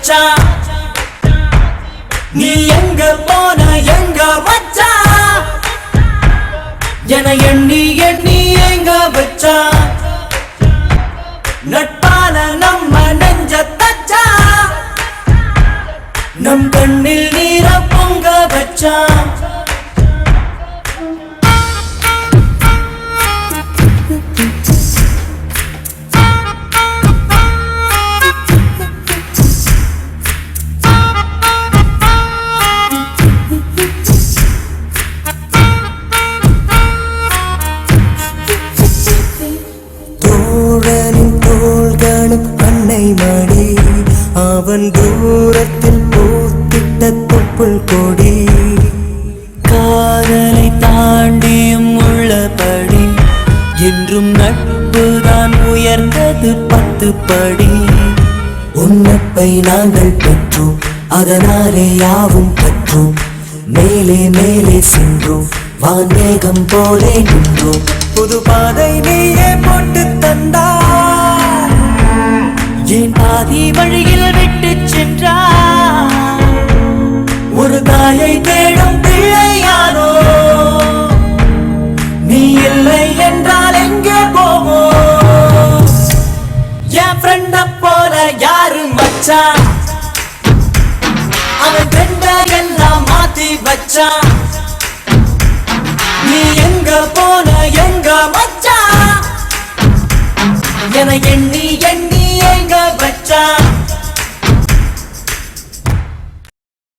வச்சான் நீ எங்க போன எங்க வச்சான் என எண்ணி எண்ணி எங்க வச்சான் நட்பால நம்ம நெஞ்ச தச்சா நம் கண்ணில் நீர பொங்க வச்சான் மடி அவன் தூரத்தில் பூத்திட்ட தொப்புள் கொடி காதலை தாண்டியும் உள்ளபடி என்றும் நட்புதான் உயர்ந்தது 10 படி உன்னப்பை நாங்கள் பெற்றோம் அதனாலே யாவும் கற்றோம் மேலே மேலே சென்றோம் வான்மேகம் போலே நின்றோம் புது பாதை நீயே போட்டு தந்தா என் பாதி வழியில் விட்டு சென்றார் ஒரு தாயை தேடும் பிள்ளையாரோ நீ இல்லை என்றால் எங்கே போவோம் என் ஃப்ரெண்ட போல யாரு மச்சான் அவன் ஃப்ரெண்ட எல்லாம் மாத்தி வச்சான் நீ எங்க போன